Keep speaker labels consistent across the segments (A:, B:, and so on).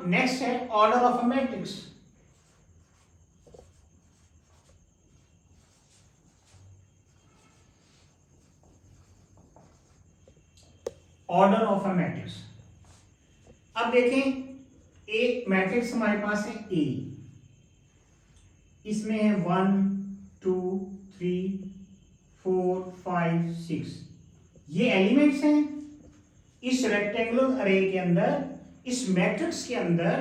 A: Next है order of a matrix. Order of a matrix. अब देखें एक मैट्रिक्स हमारे पास है ए, इसमें है 1 2 3 4 5 6, ये एलिमेंट्स हैं। इस रेक्टेंगुलर अरे के अंदर, इस मैट्रिक्स के अंदर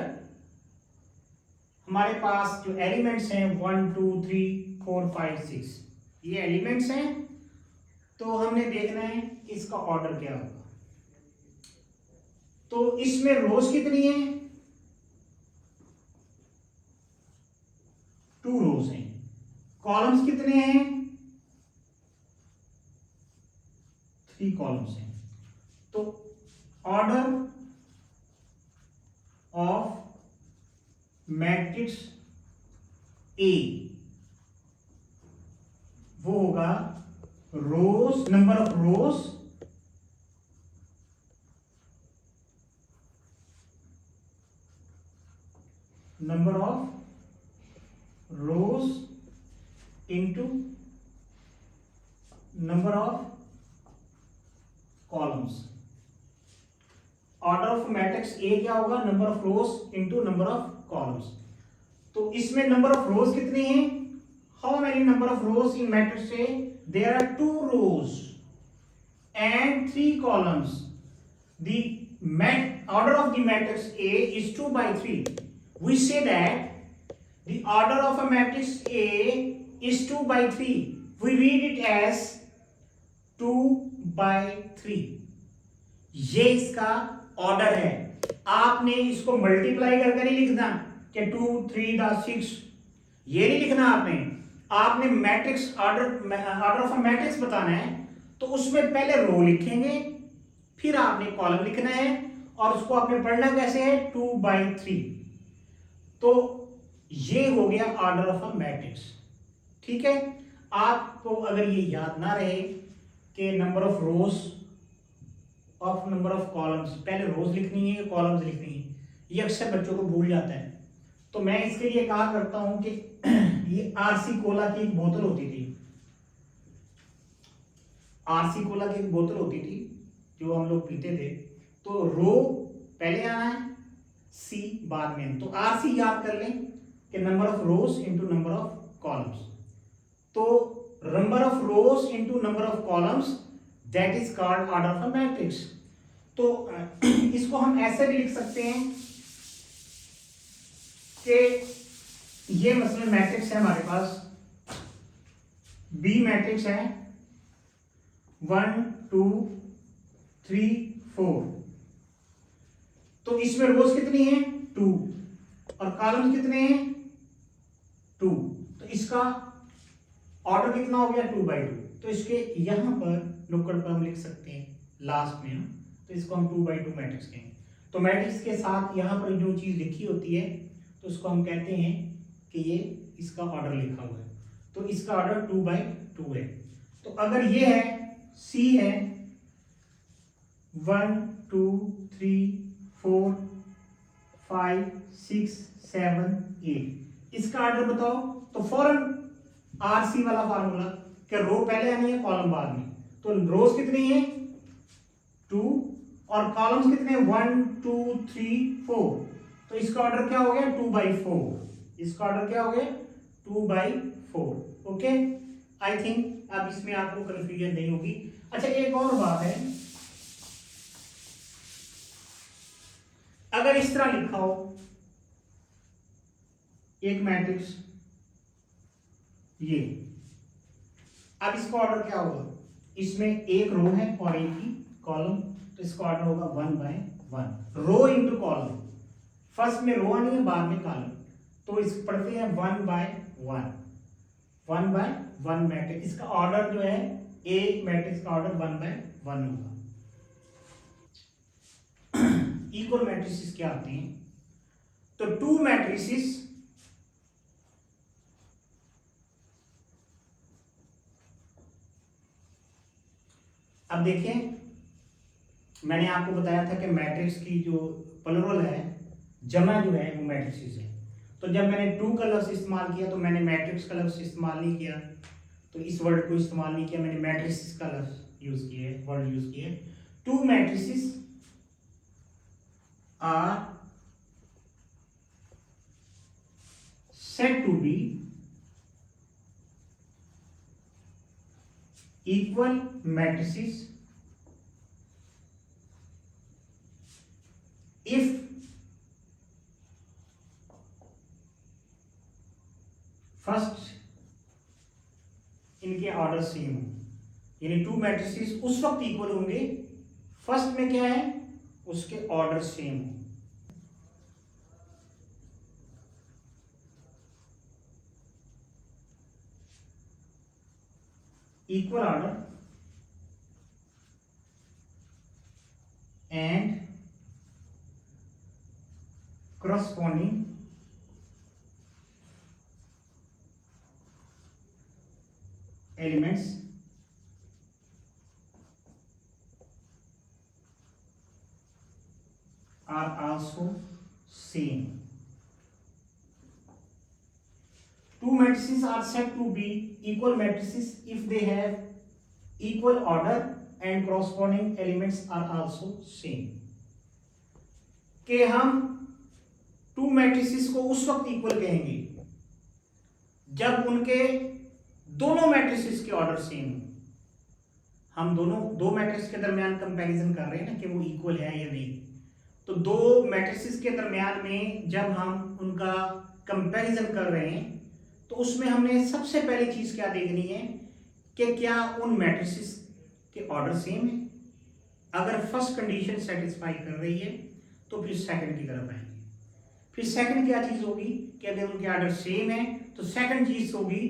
A: हमारे पास जो एलिमेंट्स हैं 1 2 3 4 5 6, ये एलिमेंट्स हैं। तो हमने देखना है इसका ऑर्डर क्या होगा। तो इसमें रोज कितनी है? 2 रोज हैं। कॉलम्स कितने हैं? 3 कॉलम्स हैं। तो ऑर्डर ऑफ मैट्रिक्स ए वो होगा rows, number of rows number of rows into number of columns. Order of matrix A क्या होगा? Number of rows into number of columns. तो इसमें नंबर ऑफ रोज कितनी है? How many number of rows in matrix A? There are 2 rows and 3 columns. The order of the matrix A is 2 by 3. We say that the order of a matrix A is 2 by 3. We read it as 2 by 3. ये इसका order है। आपने इसको multiply करके नहीं लिखना कि 2 3 6, ये नहीं लिखना आपने। आपने matrix order of a matrix बताना है, तो उसमें पहले रो लिखेंगे, फिर आपने कॉलम लिखना है, और उसको आपने पढ़ना कैसे है? 2 by 3। तो ये हो गया ऑर्डर ऑफ अ मैट्रिक्स। ठीक है। आपको अगर ये याद ना रहे कि number of rose of number of columns, पहले रोज लिखनी है कॉलम्स लिखनी है, ये अक्सर बच्चों को भूल जाता है। तो मैं इसके लिए कहा करता हूं कि ये आरसी कोला की एक बोतल होती थी, आरसी कोला की एक बोतल होती थी जो हम लोग पीते थे। तो रो पहले आना है, सी बाद में। तो आरसी याद कर लें कि number of rows into number of columns. तो number of rows into number of columns, that is called order of a matrix. तो इसको हम ऐसे भी लिख सकते हैं कि ये मसलन मैट्रिक्स है हमारे पास, बी मैट्रिक्स है 1 2 3 4। तो इसमें रोज कितनी है? 2, और कॉलम्स कितने हैं? 2। तो इसका ऑर्डर कितना हो गया? 2 by 2। तो इसके यहां पर नुक्कड़ पर हम लिख सकते हैं लास्ट में ना, तो इसको हम 2 by 2 मैट्रिक्स कहेंगे। तो मैट्रिक्स के साथ यहां पर जो चीज लिखी होती है तो उसको हम कहते हैं कि ये इसका ऑर्डर लिखा हुआ है। तो इसका ऑर्डर 2 by 2 है। तो अगर ये है, सी है 1 2 3 4 5 6 7 8, इसका ऑर्डर बताओ। तो फौरन आरसी वाला फार्मूला कि रो पहले आनी है कॉलम बाद में। तो रोज कितनी है? 2, और कॉलम्स कितने? 1 2 3 4। तो इसका ऑर्डर क्या हो गया? 2 by 4। इसका ऑर्डर क्या हो गया? 2 by 4। ओके, आई थिंक अब इसमें आपको कंफ्यूजन नहीं होगी। अच्छा, एक और बात है, अगर इस तरह लिखा हो एक मैट्रिक्स ये, अब इसका ऑर्डर क्या होगा? इसमें एक रो है और एक ही कॉलम, तो इसका ऑर्डर होगा 1 by 1। Row into column, first में रो आनी है बाद में कॉलम, तो इस पढ़ते हैं 1 by 1, 1 by 1 मैट्रिक्स। इसका ऑर्डर जो है ए मैट्रिक्स का ऑर्डर 1 by 1 होगा। इक्वल मैट्रिसेस क्या आते हैं? तो 2 मैट्रिसेस अब देखें, मैंने आपको बताया था कि मैट्रिक्स की जो प्लुरल है जमा जो है वो मैट्रिसेस है। तो जब मैंने टू का लफ्ज इस्तेमाल किया तो मैंने मैट्रिक्स का लफ्ज इस्तेमाल नहीं किया, तो इस वर्ड को इस्तेमाल नहीं किया, मैंने मैट्रिसेस का लफ्ज यूज किया है, वर्ड यूज किया है। Two matrices are said to be equal matrices if first इनके ऑर्डर सेम हो, यानी टू मैट्रिसेस उस वक्त इक्वल होंगे फर्स्ट में क्या है, उसके ऑर्डर सेम हो। equal order and corresponding elements are also same. Two matrices are said to be equal matrices if they have equal order and corresponding elements are also same. कि हम to matrices को उस वक्त equal कहेंगे जब उनके दोनों मैट्रिसेस के ऑर्डर सेम हो। हम दोनों दो मैट्रिक्स के दरमियान कंपैरिजन कर रहे हैं ना कि वो इक्वल है या नहीं, तो दो मैट्रिसेस के दरमियान में जब हम उनका कंपैरिजन कर रहे हैं तो उसमें हमने सबसे पहली चीज क्या देखनी है कि क्या उन मैट्रिसेस के ऑर्डर सेम है। अगर फर्स्ट कंडीशन सेटिस्फाई कर रही है तो फिर सेकंड की तरफ आएंगे। फिर सेकंड क्या चीज होगी कि अगर उनके ऑर्डर सेम है तो सेकंड चीज होगी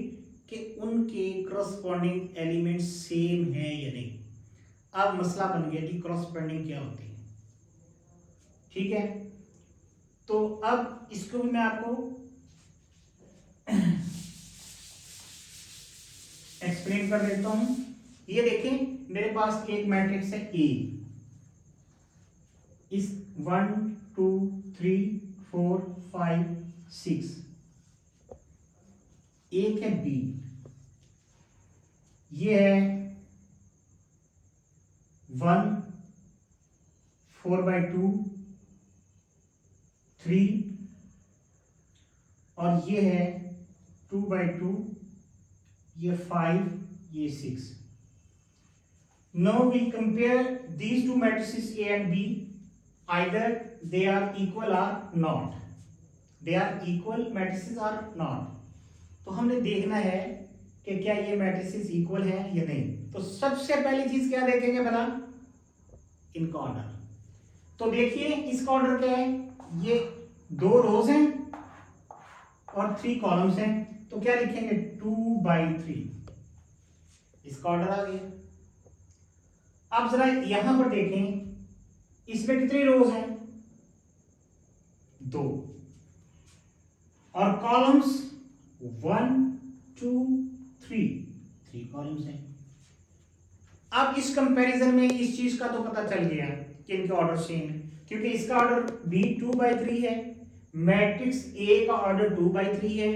A: कि उनके करस्पॉन्डिंग एलिमेंट्स सेम है या नहीं। अब मसला बन गया कि करस्पॉन्डिंग क्या होती है, ठीक है। तो अब इसको भी मैं आपको एक्सप्लेन कर देता हूं। ये देखें, मेरे पास एक मैट्रिक्स है ए, इस 1 2 3 4 5 6। एक है बी, ये है 1 4/2 3 और ये है 2/2, ये 5, ये 6। Now we compare these two matrices A and B, either they are equal or not. They are equal matrices or not. तो हमने देखना है कि क्या ये मैट्रिसेस इक्वल है या नहीं। तो सबसे पहली चीज क्या देखेंगे भला, इनका ऑर्डर। तो देखिए इसका ऑर्डर क्या है, ये 2 रोज हैं और 3 कॉलम्स हैं, तो क्या लिखेंगे 2/3, इसका ऑर्डर आ गया। अब जरा यहां पर देखें, इसमें कितनी रोज हैं, 2, और कॉलम्स 1 2 3 कॉलम्स हैं। अब इस कंपैरिजन में इस चीज का तो पता चल गया कि इनके ऑर्डर सेम है, क्योंकि इसका ऑर्डर भी 2/3 है, मैट्रिक्स ए का ऑर्डर 2/3 है,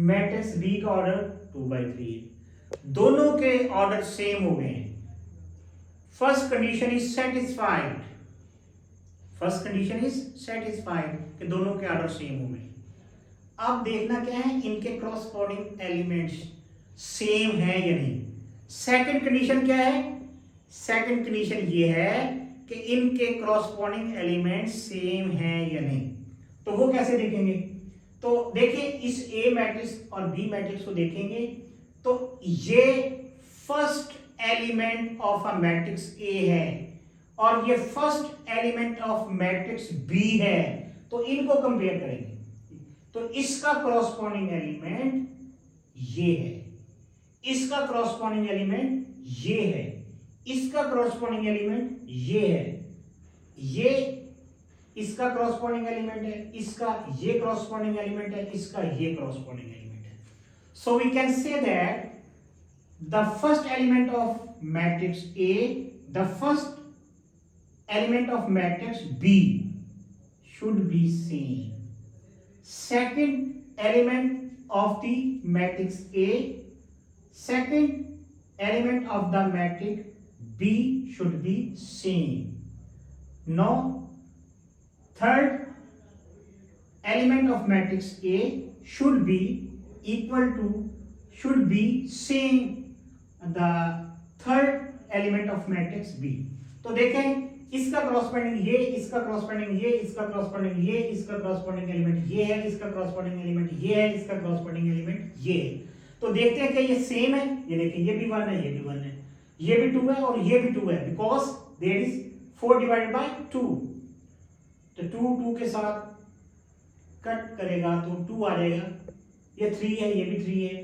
A: मैट्रिक्स बी का ऑर्डर 2/3 है। दोनों के ऑर्डर सेम हो गए हैं। First condition is satisfied, first condition is satisfied कि दोनों के ऑर्डर सेम हो गए। अब देखना क्या है, इनके क्रॉसपोर्डिंग एलिमेंट्स सेम है या नहीं। सेकंड कंडीशन क्या है, सेकंड कंडीशन ये है कि इनके क्रॉसपोर्डिंग एलिमेंट्स सेम है या नहीं। तो वो कैसे देखेंगे, तो देखिए इस ए मैट्रिक्स और बी मैट्रिक्स को देखेंगे तो ये first element of a matrix A है और ये first element of matrix B है, तो इनको कंपेयर करेंगे तो इसका क्रॉसपोर्डिंग एलिमेंट ये है, इसका क्रॉसपोर्डिंग एलिमेंट ये है, इसका क्रॉसपोर्डिंग एलिमेंट ये है, ये इसका क्रॉसपोर्डिंग एलिमेंट है, इसका ये क्रॉसपोर्डिंग एलिमेंट है, इसका ये क्रॉसपोर्डिंग एलिमेंट है। So we can say that the first element of matrix A, the first element of matrix B should be same. Second element of the matrix A, second element of the matrix B should be same. Now third element of matrix A should be same the third element of matrix B. तो देखें इसका corresponding ये, इसका corresponding ये, इसका corresponding ये, इसका corresponding element ये है, इसका क्रॉसपोंडिंग एलिमेंट ये है, इसका क्रॉसपोंडिंग एलिमेंट ये है। तो देखते हैं कि ये सेम है। ये देखिए ये भी 1 है, ये भी 1 है, ये भी 2 है और ये भी 2 है, because there is 4 divided by 2। तो 2 के साथ कट करेगा तो 2 आ जाएगा। ये 3 है, ये भी 3 है,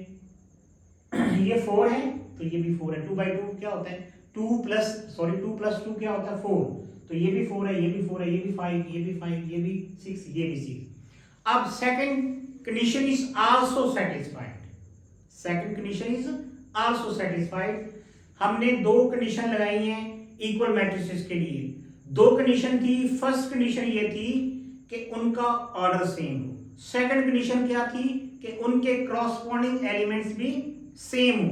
A: ये 4 है तो ये भी 4 है। 2/2 क्या होता है? 2 + 2 क्या होता है? 4। तो ये भी 4 है, ये भी 4 है, ये भी 5, ये भी 5, ये भी 6, ये भी 6। अब second condition is also satisfied. Second condition is also satisfied. हमने दो कंडीशन लगाई हैं इक्वल मैट्रिसेस के लिए। दो कंडीशन थी। फर्स्ट कंडीशन ये थी कि उनका ऑर्डर सेम हो। सेकंड कंडीशन क्या थी कि उनके क्रॉसपोंडिंग एलिमेंट्स भी सेम हो।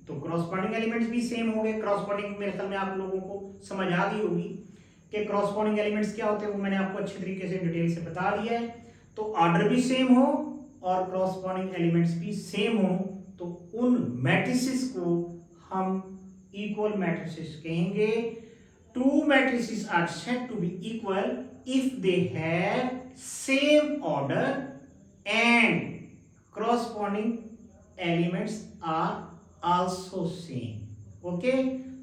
A: तो क्रॉसपोंडिंग एलिमेंट्स भी सेम हो गए। क्रॉसपोंडिंग मेरे ख्याल में आप लोगों को समझ आ गई होगी कि क्रॉसपोंडिंग एलिमेंट्स क्या होते हैं, वो मैंने आपको अच्छे तरीके से डिटेल से बता दिया है। तो ऑर्डर भी सेम हो और क्रॉसपोंडिंग एलिमेंट्स भी सेम हो, तो उन मैट्रिसेस को हम इक्वल मैट्रिसेस कहेंगे। Two matrices are said to be equal if they have same order and corresponding elements are also same. Okay,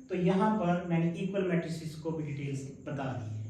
A: तो यहां पर मैंने इक्वल मैट्रिसेस को भी डिटेल से बता दी है।